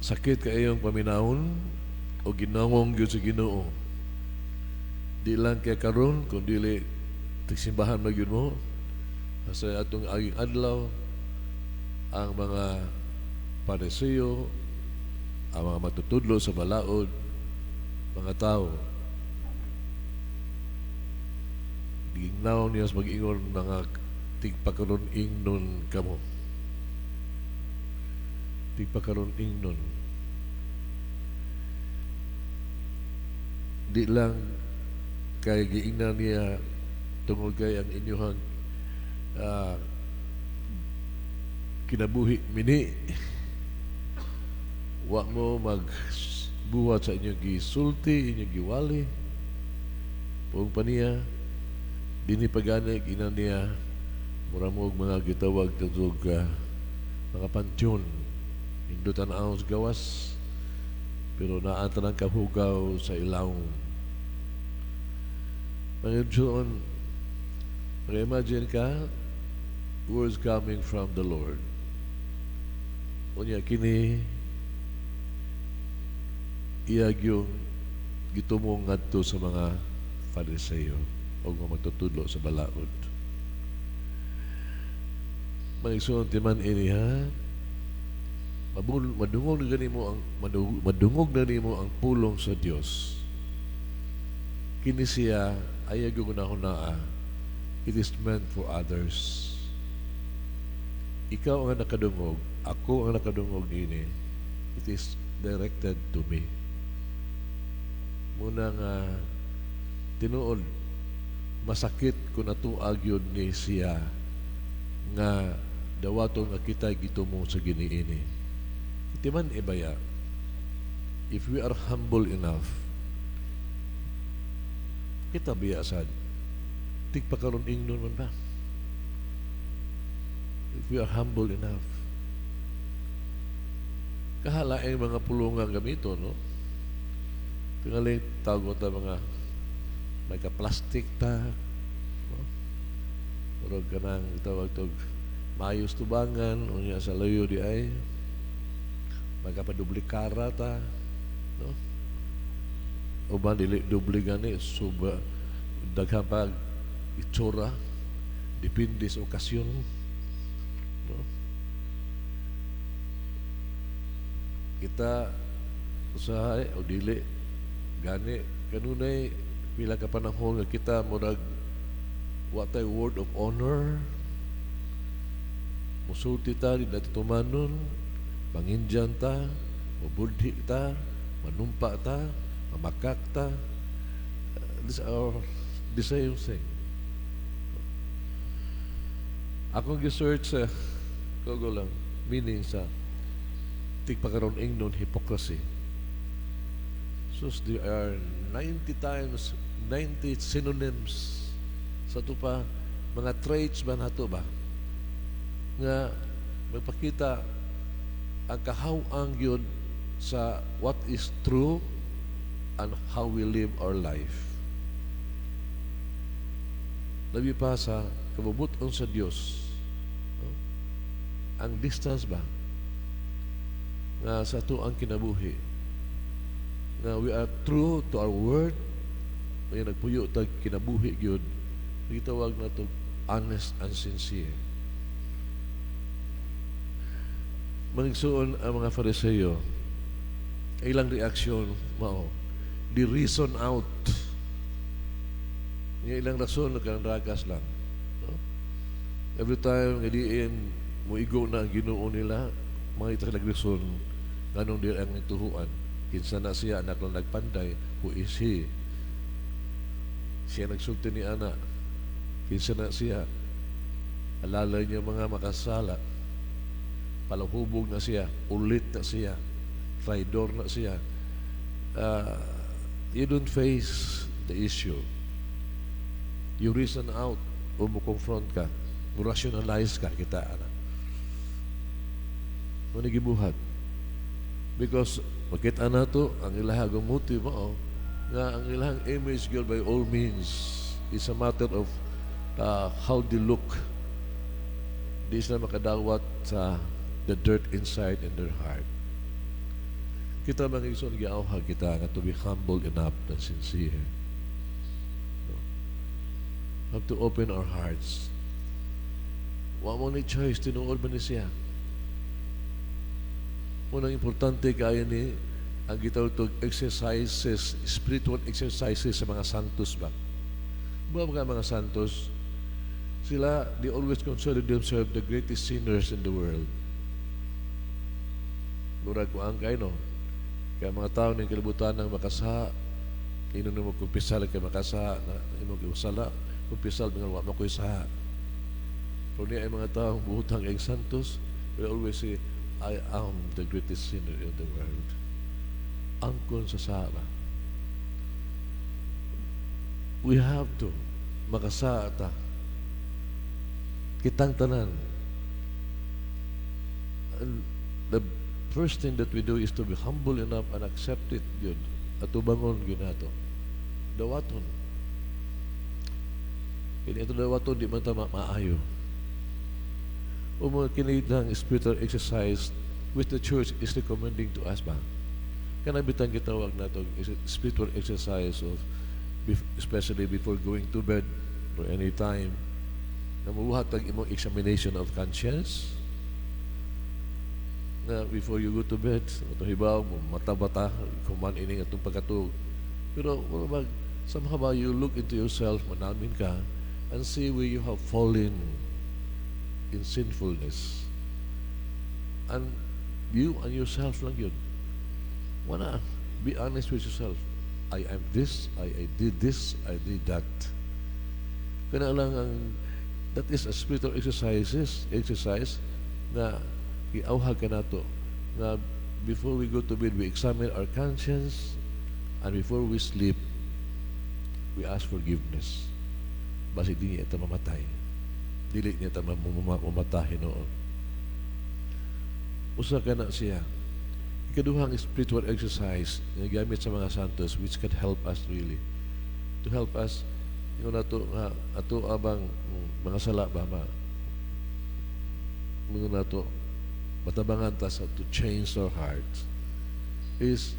Sakit kaayong paminahon o ginawong gyud sa Ginoo. Di lang kay karon kun dili tigsimbahan magyud mo sa atong aging adlaw ang mga Pariseo, ang mga matutudlo sa balaod, mga tao. Gingnaw niya sa mag-ingon mga tigpakaroon ingnon kamo. Tigpakaroon ingnon. Di lang kay giingnan niya tungod kay ang inyong ah, kinabuhi mini. Wa mo magbuhat sa inyong gisulti, inyong giwali. Pung pa niya, dini pagani ginan niya muramog mga gitawag tugog mga pantyon. Hindutan ang gawas pero naatan ang kahugaw sa ilawom. Panginoon, imagine ka words coming from the Lord. Unya kini iyag yung gitumong ngadto sa mga Fariseo o mga magtutudlo sa balaod. Magigsoon timan ini ha, madungog na nimo ang pulong sa Dios. Kini siya ayag yung hunaa. It is meant for others. Ikaw ang nakadungog, ako ang nakadungog ini. It is directed to me. Muna nga tinuod masakit kung natuag yun ni siya nga dawaton nga kita gitumo sa giniini. Itiman ibaya, if we are humble enough, kita biyasan, tigpakaroon ingnon man ba? If we are humble enough, kahalaing mga pulungan gamito, no? Tingaling tawag ta mga may ka-plastic ta, no? Murag ka nang tawag tog mayos tubangan, unya sa layo di ay, magkapadublikara ta, no? O ba dili dubli gani, suba, daghang pag itsura, depende sa okasyon, no? Kita usahay o dili gani kanunay pila ka panahon nga kita murag what a word of honor musulti ta di natin tumanon mangindyan ta mabudhi ta manumpa ta mamakak ta these are the same thing. Akong research sa Google lang meaning sa tigpakaroon ingnon hypocrisy. So there are 90 times 90 synonyms sa ito pa mga traits ba nato ba nga magpakita ang kahawang yun sa what is true and how we live our life. Labi pa sa kabubuton sa Dios, no? Ang distance ba nga sa ito ang kinabuhi na we are true to our word, may nagpuyo tag kinabuhi gyud, gitawag na to honest and sincere. Manigsuon ang mga Fariseo, ilang reaksyon mao, di reason out. Yung ilang rason nagkanragas lang, no? Every time nga diin mo igo na ang Ginoo nila, mga ito nagreson nganong di ang ituhuan. Kinsa na siya anak lang nagpanday, who is he? Siya nagsulti ni anak. Kinsa na siya, alalay niya mga makasala, palahubog na siya, ulit na siya, traidor na siya. You don't face the issue. You reason out o mo confront ka, mo rationalize ka kita anak. Muna gibuhat. Because makita na to ang ilahang motive mo nga ang ilahang image girl by all means is a matter of how they look. Di sila makadawat sa the dirt inside in their heart. Kita mga igsoon giawha kita nga to be humble enough and sincere. No? Have to open our hearts. Wa mo ni choice, tinuod man ni siya. Unang importante kaya ni ang gitawag to exercises, spiritual exercises sa mga santos ba? Mga santos, sila, they always consider themselves the greatest sinners in the world. Murag ko ang kayo, no? Kaya mga tao ng kalibutan ng makasa, ino na mo kumpisal kay makasa, ino mo sala, kumpisal mga wak makoy sa. Pero niya ay mga tao buhutang ang santos, they always say, I am the greatest sinner in the world. Angkon sa sala. We have to makasa ta. Kitang tanan. And the first thing that we do is to be humble enough and accept it yun. At ubangon yun nato. Dawaton. Kini ito dawaton, di man ta maayo. Kini ng spiritual exercise which the church is recommending to us ba? Kanabitan gitawag na ito spiritual exercise of especially before going to bed or any time na mabuhat ang imong examination of conscience na before you go to bed ito hibaw mo mata-bata kuman ining atong pagkatug pero somehow ba you look into yourself manamin ka and see where you have fallen in sinfulness and you and yourself lang yun wanna be honest with yourself. I am this, I did this, I did that. Kaya lang that is a spiritual exercise na iauhag ka na to na before we go to bed we examine our conscience and before we sleep we ask forgiveness. Basig di niya ito mamatay. Dili niya ito mamatahin noon. Usa ka na siya. Ikaduhang spiritual exercise na gamit sa mga santos which can help us really to help us yung nato ato abang mga sala ba mga nato matabangan ta sa to change our hearts is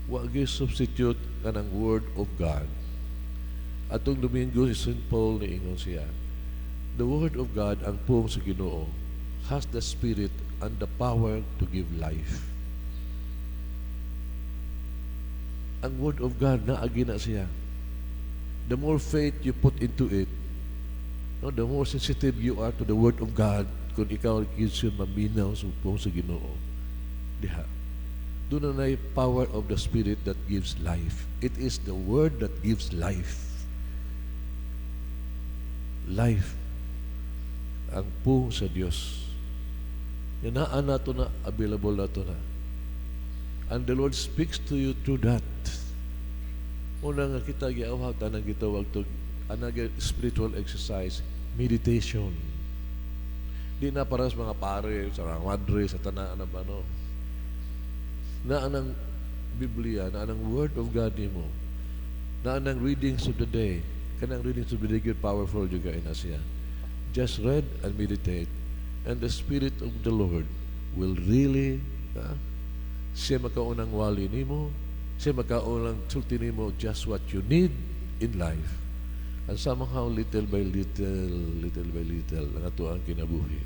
wa gyud substitute kanang word of God. Atong Domingo si St. Paul ni ingon siya the word of God ang pung sa Ginoo has the spirit and the power to give life. Ang word of God na agi na siya. The more faith you put into it, no, the more sensitive you are to the word of God kung ikaw gives yun maminaw supong sa Ginoo. Diha. Doon na power of the Spirit that gives life. It is the word that gives life. Life. Ang pung sa Dios. Yanaan na ito na, available na ito na. And the Lord speaks to you through that. Una nga kita giawhat anang gitawag to anang spiritual exercise, meditation. Di na para sa mga pare, sa mga madre, sa tanaan na ano. Na anang Biblia, na anang Word of God nimo, na anang readings of the day, kanang readings of the day good powerful juga ina siya. Just read and meditate, and the Spirit of the Lord will really siya makaunang wali nimo, siya makaunang sulti nimo just what you need in life. And somehow, little by little, ang ato ang kinabuhi,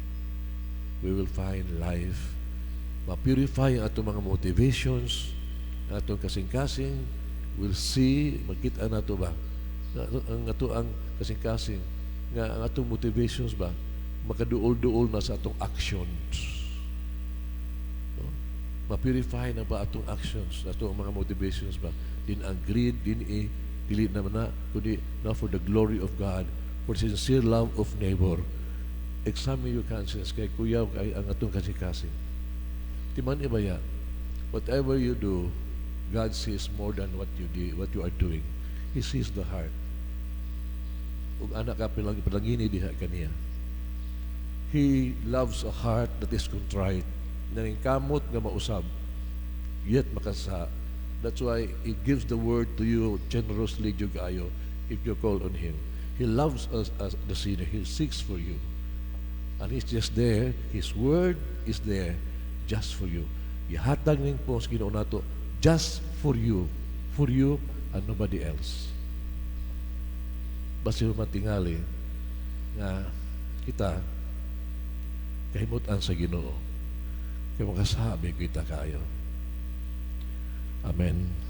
we will find life. Ma-purify ang atong mga motivations, ang atong kasing-kasing, we'll see, magkita na ito ba, ang ato ang kasing-kasing, nga ang atong motivations ba, makaduol-duol na sa atong actions. Ma-purify na ba atong actions, atong mga motivations ba? Din ang greed, dili naman na, kundi na for the glory of God, for sincere love of neighbor. Examine your conscience, kay kuyaw kay ang atong kasing-kasing. Timan ibaya, whatever you do, God sees more than what you are doing. He sees the heart. Ug anak ka palangini diha kaniya. He loves a heart that is contrite, nang kamot nga mausab, yet makasa. That's why He gives the word to you generously, jugayo, if you call on Him. He loves us as the sinner. He seeks for you. And He's just there. His word is there just for you. ihatag ning po sa Ginoo nato just for you and nobody else. Basta matingali nga kita kahimutan sa Ginoo kay makasabi kita kayo. Amen.